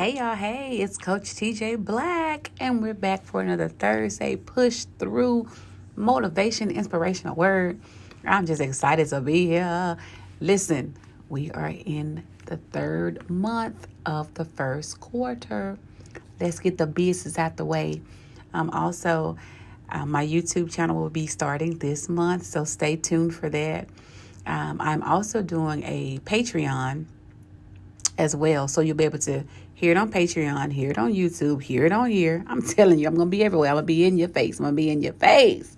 Hey y'all, hey, it's Coach TJ Black, and we're back for another Thursday push through motivation, inspirational word. I'm just excited to be here. Listen, we are in the third month of the first quarter. Let's get the business out the way. Also, my YouTube channel will be starting this month, so stay tuned for that. I'm also doing a Patreon as well. So you'll be able to hear it on Patreon, hear it on YouTube, hear it on here. I'm telling you, I'm going to be everywhere. I'm going to be in your face. I'm going to be in your face.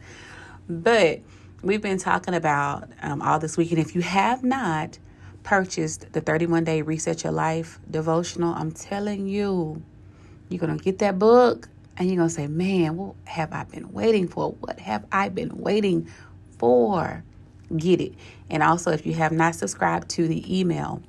But we've been talking about all this week. And if you have not purchased the 31-Day Reset Your Life devotional, I'm telling you, you're going to get that book and you're going to say, man, what have I been waiting for? What have I been waiting for? Get it. And also, if you have not subscribed to the email,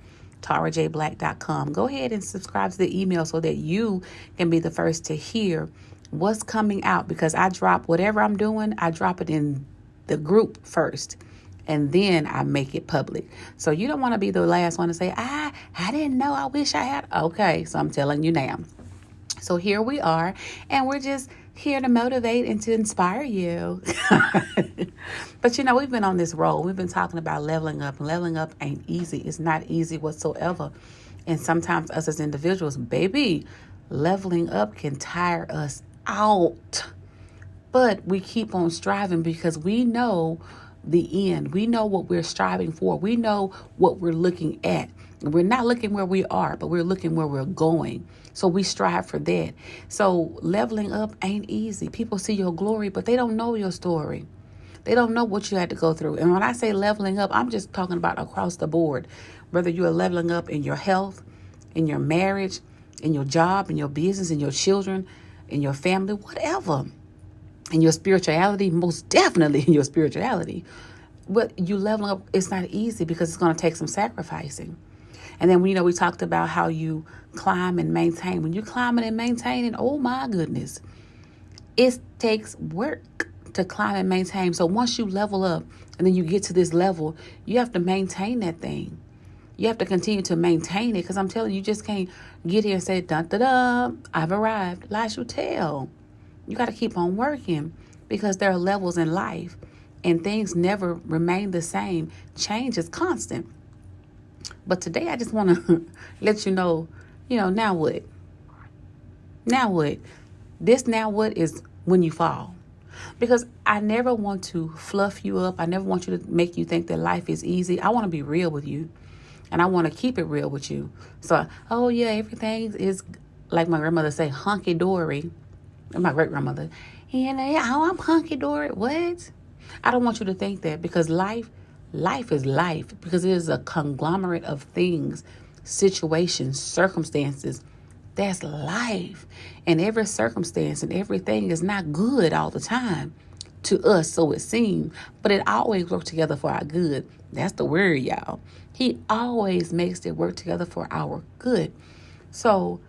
TaraJBlack.com. Go ahead and subscribe to the email so that you can be the first to hear what's coming out, because I drop whatever I'm doing, I drop it in the group first and then I make it public. So you don't want to be the last one to say, I didn't know, I wish I had. Okay, so I'm telling you now. So here we are, and we're just here to motivate and to inspire you. But we've been on this roll. We've been talking about leveling up. Leveling up ain't easy. It's not easy whatsoever. And sometimes us as individuals, baby, leveling up can tire us out. But we keep on striving because we know the end. We know what we're striving for. We know what we're looking at. We're not looking where we are, but we're looking where we're going. So we strive for that. So leveling up ain't easy. People see your glory, but they don't know your story. They don't know what you had to go through. And when I say leveling up, I'm just talking about across the board. Whether you are leveling up in your health, in your marriage, in your job, in your business, in your children, in your family, whatever. In your spirituality, most definitely in your spirituality. But you leveling up, it's not easy because it's going to take some sacrificing. And then, we talked about how you climb and maintain. When you're climbing and maintaining, oh my goodness, it takes work to climb and maintain. So once you level up and then you get to this level, you have to maintain that thing. You have to continue to maintain it, because I'm telling you, you just can't get here and say, dun, dun, dun, I've arrived. Lies you tell. You got to keep on working, because there are levels in life and things never remain the same. Change is constant. But today I just want to let you know, now what? Now what? This now what is when you fall. Because I never want to fluff you up. I never want you to make you think that life is easy. I want to be real with you. And I want to keep it real with you. So, oh yeah, everything is, like my grandmother say, hunky-dory. My great-grandmother. And I'm hunky-dory. What? I don't want you to think that, because life is life, because it is a conglomerate of things, situations, circumstances. That's life. And every circumstance and everything is not good all the time to us, so it seems. But it always works together for our good. That's the word, y'all. He always makes it work together for our good. So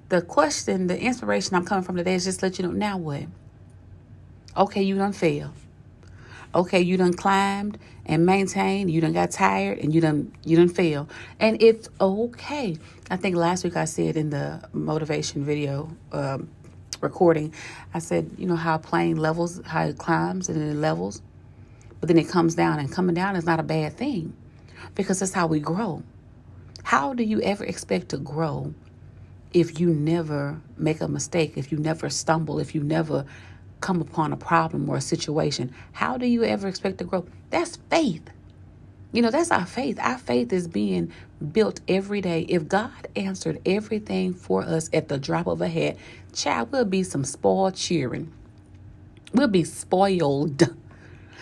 the question, the inspiration I'm coming from today is just to let you know, now what? Okay, you done failed. Okay, you done climbed and maintained. You done got tired and you done failed. And it's okay. I think last week I said in the motivation video recording, I said, how a plane levels, how it climbs and then it levels. But then it comes down, and coming down is not a bad thing, because that's how we grow. How do you ever expect to grow if you never make a mistake, if you never stumble, if you never come upon a problem or a situation? How do you ever expect to grow? That's faith. That's our faith. Our faith is being built every day. If God answered everything for us at the drop of a hat, child, we'll be some spoiled cheering. We'll be spoiled.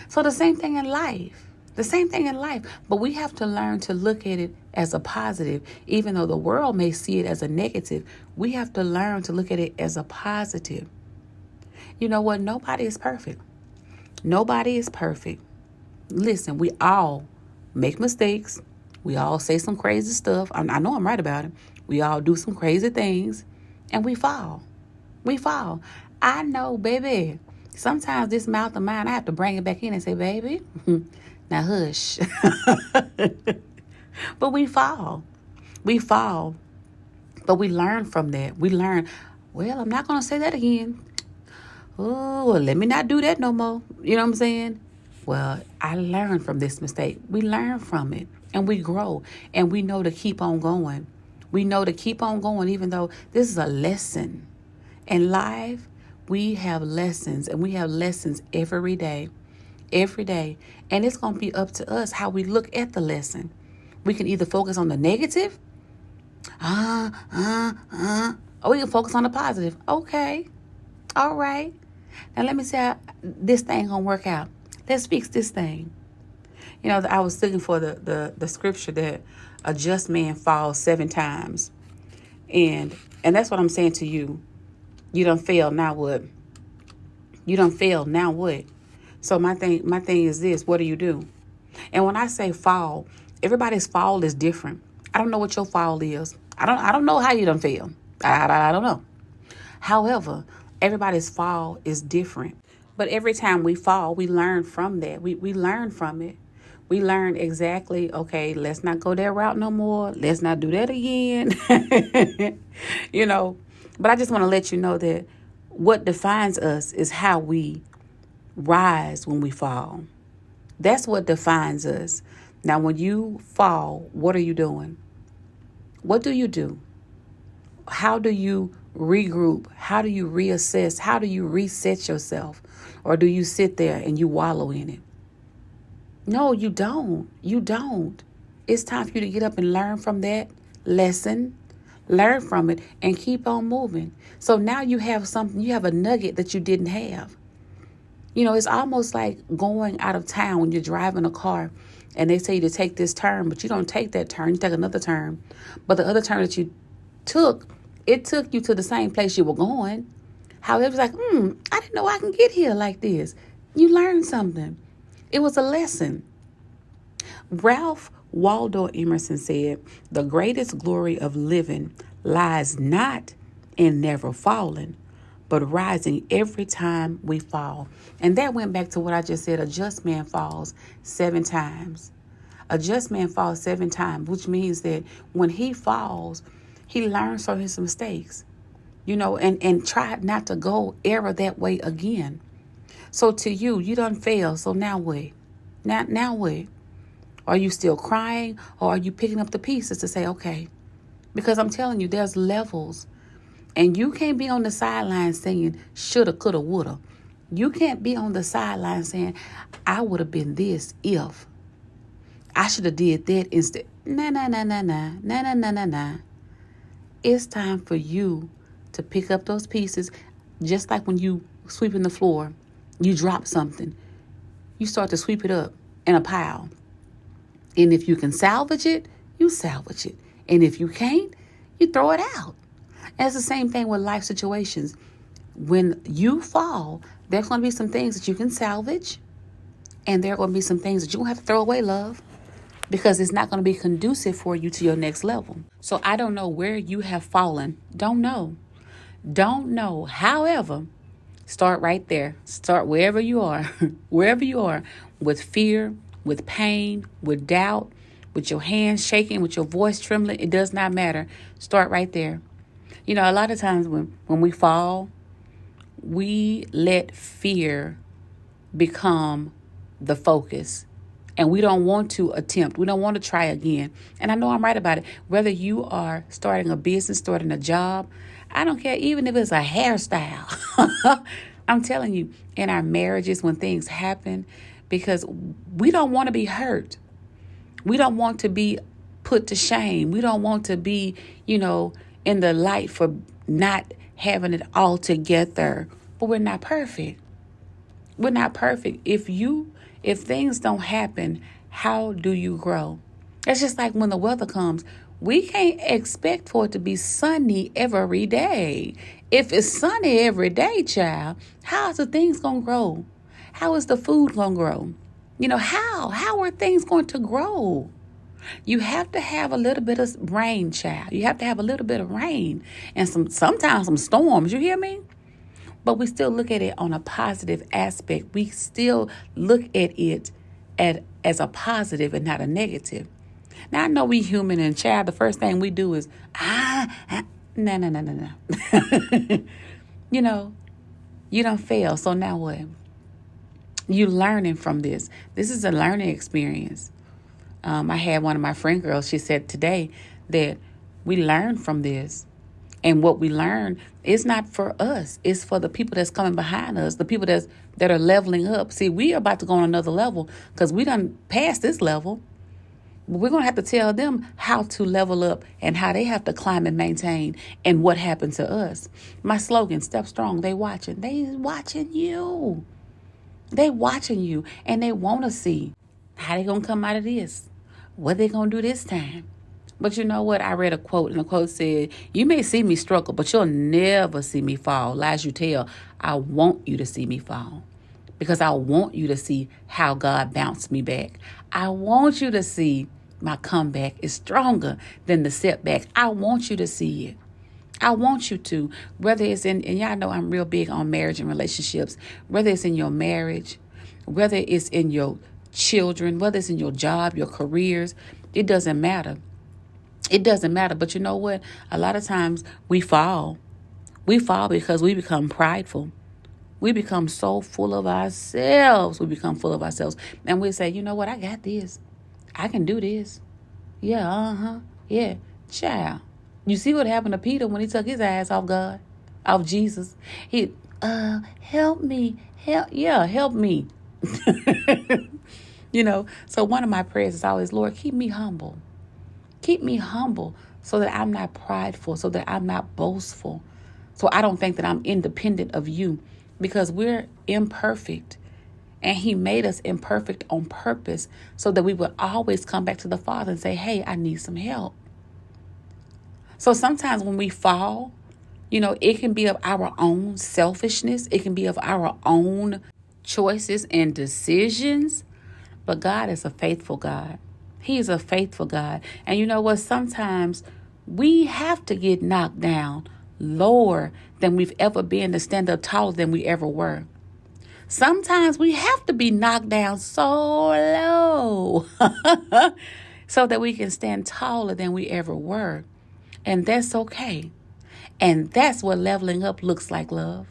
So the same thing in life. But we have to learn to look at it as a positive. Even though the world may see it as a negative, we have to learn to look at it as a positive. You know what? Nobody is perfect. Nobody is perfect. Listen, we all make mistakes. We all say some crazy stuff. I know I'm right about it. We all do some crazy things, and we fall. I know, baby. Sometimes this mouth of mine, I have to bring it back in and say, baby, now hush. But we fall. But we learn from that. We learn, well, I'm not going to say that again. Oh, well, let me not do that no more. You know what I'm saying? Well, I learned from this mistake. We learn from it and we grow and we know to keep on going. We know to keep on going even though this is a lesson. In life, we have lessons and we have lessons every day. Every day. And it's going to be up to us how we look at the lesson. We can either focus on the negative. Or we can focus on the positive. Okay. All right. Now let me see how this thing gonna work out. Let's fix this thing. You know, I was looking for the scripture that a just man falls 7 times. And that's what I'm saying to you. You done failed, now what? You done failed, now what? So my thing is this, what do you do? And when I say fall, everybody's fall is different. I don't know what your fall is. I don't know how you done fail. I don't know. However, everybody's fall is different. But every time we fall, we learn from that. We learn from it. We learn exactly, okay, let's not go that route no more. Let's not do that again. You know, but I just want to let you know that what defines us is how we rise when we fall. That's what defines us. Now, when you fall, what are you doing? What do you do? How do you regroup? How do you reassess? How do you reset yourself? Or do you sit there and you wallow in it? No, you don't. You don't. It's time for you to get up and learn from that lesson, learn from it, and keep on moving. So now you have something, you have a nugget that you didn't have. You know, it's almost like going out of town when you're driving a car and they say you to take this turn, but you don't take that turn, you take another turn. But the other turn that you took, it took you to the same place you were going. However, it's like, I didn't know I can get here like this. You learned something. It was a lesson. Ralph Waldo Emerson said, the greatest glory of living lies not in never falling, but rising every time we fall. And that went back to what I just said. A just man falls 7 times. A just man falls 7 times, which means that when he falls, he learns from his mistakes, you know, and try not to go ever that way again. So to you, you done failed. So now what? Now what? Are you still crying or are you picking up the pieces to say, okay? Because I'm telling you, there's levels. And you can't be on the sideline saying shoulda, coulda, woulda. You can't be on the sideline saying, I would have been this if. I should have did that instead. Nah. It's time for you to pick up those pieces. Just like when you sweeping the floor, you drop something. You start to sweep it up in a pile. And if you can salvage it, you salvage it. And if you can't, you throw it out. And it's the same thing with life situations. When you fall, there's going to be some things that you can salvage. And there are going to be some things that you're going to have to throw away, love. Because it's not going to be conducive for you to your next level. So I don't know where you have fallen. Don't know. However, start right there. Start wherever you are. Wherever you are. With fear, with pain, with doubt, with your hands shaking, with your voice trembling. It does not matter. Start right there. You know, a lot of times when we fall, we let fear become the focus. And we don't want to attempt. We don't want to try again. And I know I'm right about it. Whether you are starting a business, starting a job, I don't care, even if it's a hairstyle. I'm telling you, in our marriages, when things happen, because we don't want to be hurt. We don't want to be put to shame. We don't want to be, you know, in the light for not having it all together. But we're not perfect. We're not perfect. If things don't happen, how do you grow? It's just like when the weather comes. We can't expect for it to be sunny every day. If it's sunny every day, child, how is the things going to grow? How is the food going to grow? You know, how are things going to grow? You have to have a little bit of rain, child. You have to have a little bit of rain and sometimes some storms. You hear me? But we still look at it on a positive aspect. We still look at it as a positive and not a negative. Now, I know we human and child, the first thing we do is, No, no, no, no, no. You know, you don't fail. So now what? You learning from this. This is a learning experience. I had one of my friend girls, she said today that we learn from this. And what we learn is not for us. It's for the people that's coming behind us, the people that are leveling up. See, we are about to go on another level because we done passed this level. We're going to have to tell them how to level up and how they have to climb and maintain and what happened to us. My slogan, Step Strong, they watching. They watching you. They watching you and they want to see how they going to come out of this. What they going to do this time. But you know what? I read a quote, and the quote said, you may see me struggle, but you'll never see me fall. Lies you tell, I want you to see me fall. Because I want you to see how God bounced me back. I want you to see my comeback is stronger than the setback. I want you to see it. I want you to. Whether it's in, and y'all know I'm real big on marriage and relationships, whether it's in your marriage, whether it's in your children, whether it's in your job, your careers, it doesn't matter. It doesn't matter. But you know what? A lot of times we fall. We fall because we become prideful. We become so full of ourselves. We become full of ourselves. And we say, you know what? I got this. I can do this. Yeah, yeah. Child. You see what happened to Peter when he took his eyes off God, off Jesus. He, help me. Help me. So one of my prayers is always, Lord, keep me humble. Keep me humble so that I'm not prideful, so that I'm not boastful. So I don't think that I'm independent of you because we're imperfect. And he made us imperfect on purpose so that we would always come back to the Father and say, hey, I need some help. So sometimes when we fall, it can be of our own selfishness. It can be of our own choices and decisions. But God is a faithful God. He is a faithful God. And you know what? Sometimes we have to get knocked down lower than we've ever been to stand up taller than we ever were. Sometimes we have to be knocked down so low so that we can stand taller than we ever were. And that's okay. And that's what leveling up looks like, love.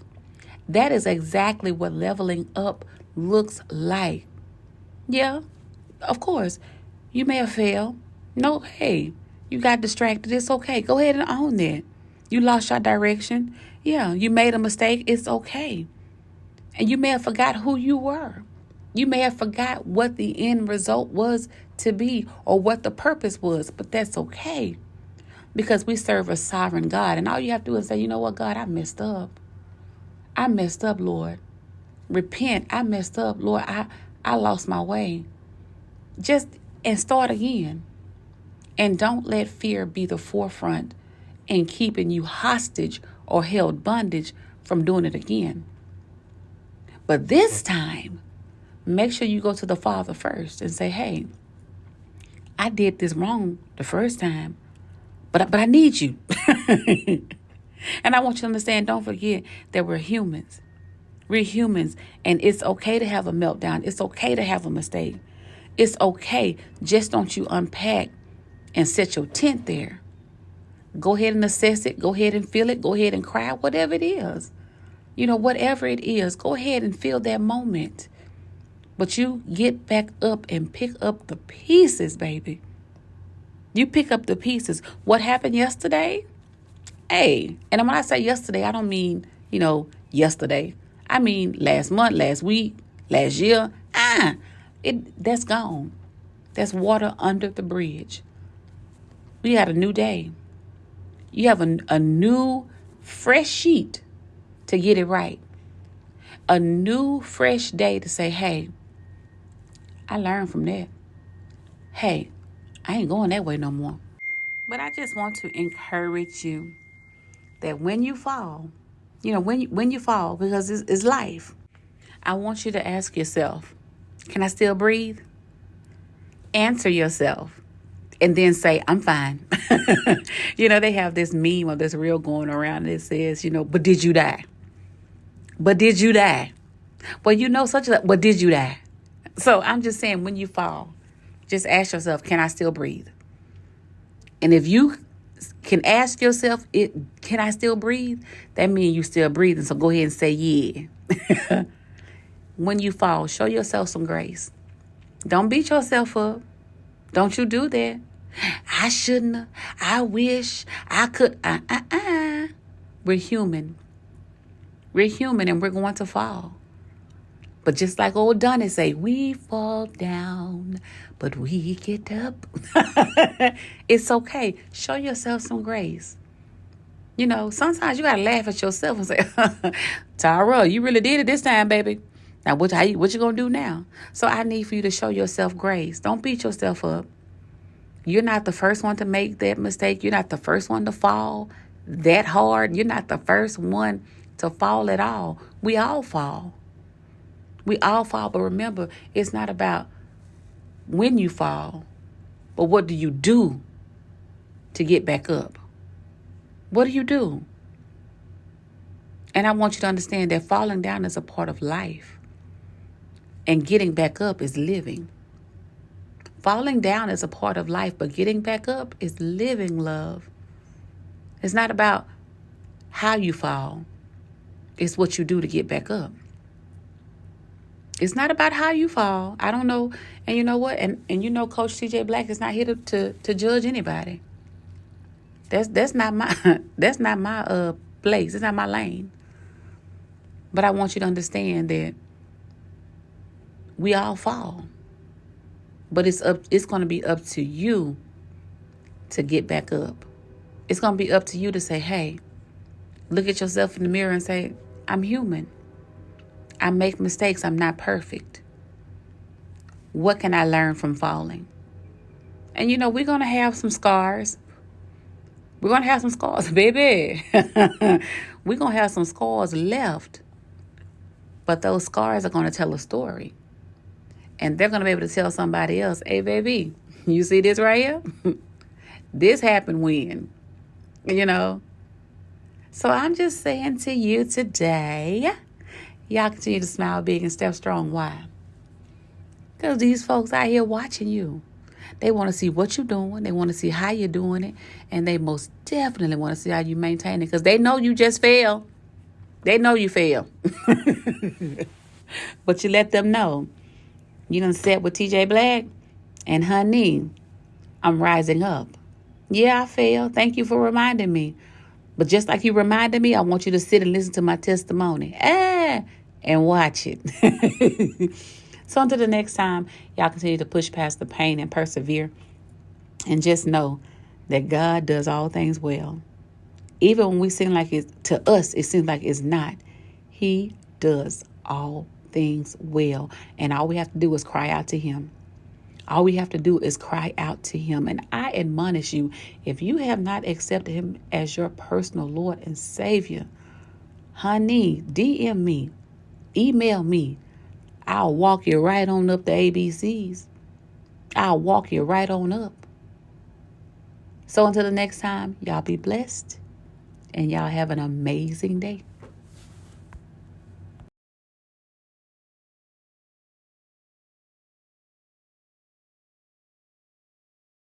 That is exactly what leveling up looks like. Yeah, of course. You may have failed. No, hey, you got distracted. It's okay. Go ahead and own that. You lost your direction. Yeah, you made a mistake. It's okay. And you may have forgot who you were. You may have forgot what the end result was to be or what the purpose was, but that's okay because we serve a sovereign God. And all you have to do is say, you know what, God, I messed up. I messed up, Lord. Repent. I messed up, Lord. I lost my way. And start again. And don't let fear be the forefront in keeping you hostage or held bondage from doing it again. But this time, make sure you go to the Father first and say, hey, I did this wrong the first time, but I need you. And I want you to understand, don't forget that we're humans. We're humans, and it's okay to have a meltdown. It's okay to have a mistake. It's okay. Just don't you unpack and set your tent there. Go ahead and assess it. Go ahead and feel it. Go ahead and cry, whatever it is. Whatever it is, go ahead and feel that moment. But you get back up and pick up the pieces, baby. You pick up the pieces. What happened yesterday? Hey, and when I say yesterday, I don't mean, yesterday. I mean last month, last week, last year. That's gone. That's water under the bridge. We had a new day. You have a new fresh sheet to get it right. A new fresh day to say, hey, I learned from that. Hey, I ain't going that way no more. But I just want to encourage you that when you fall, when you fall, because it's life, I want you to ask yourself, can I still breathe? Answer yourself and then say, I'm fine. They have this meme or this reel going around that says, but did you die? But did you die? Well, but did you die? So I'm just saying, when you fall, just ask yourself, can I still breathe? And if you can ask yourself, can I still breathe? That means you still breathing. So go ahead and say yeah. When you fall, show yourself some grace. Don't beat yourself up. Don't you do that. I shouldn't have. I wish I could. We're human. We're human and we're going to fall. But just like old Donnie say, we fall down, but we get up. It's okay. Show yourself some grace. You know, sometimes you got to laugh at yourself and say, Tara, you really did it this time, baby. Now, what you going to do now? So I need for you to show yourself grace. Don't beat yourself up. You're not the first one to make that mistake. You're not the first one to fall that hard. You're not the first one to fall at all. We all fall. We all fall. But remember, it's not about when you fall, but what do you do to get back up? What do you do? And I want you to understand that falling down is a part of life. And getting back up is living. Falling down is a part of life, but getting back up is living, love. It's not about how you fall. It's what you do to get back up. It's not about how you fall. I don't know. And you know what? And you know Coach TJ Black is not here to judge anybody. That's not my place. It's not my lane. But I want you to understand that we all fall. But it's going to be up to you to get back up. It's going to be up to you to say, hey, look at yourself in the mirror and say, I'm human. I make mistakes. I'm not perfect. What can I learn from falling? And you know, we're going to have some scars. We're going to have some scars, baby. We're going to have some scars left. But those scars are going to tell a story. And they're going to be able to tell somebody else, hey, baby, you see this right here? This happened when, you know. So I'm just saying to you today, y'all continue to smile big and step strong. Why? Because these folks out here watching you. They want to see what you're doing. They want to see how you're doing it. And they most definitely want to see how you maintain it. Because they know you just failed. They know you failed. But you let them know. You done sat with TJ Black. And honey, I'm rising up. Yeah, I failed. Thank you for reminding me. But just like you reminded me, I want you to sit and listen to my testimony. And watch it. So until the next time, y'all continue to push past the pain and persevere. And just know that God does all things well. Even when we seem like to us, it seems like it's not. He does all things well. And all we have to do is cry out to him. All we have to do is cry out to him. And I admonish you, if you have not accepted him as your personal Lord and Savior, honey, DM me, email me. I'll walk you right on up the ABCs. I'll walk you right on up. So until the next time, y'all be blessed and y'all have an amazing day.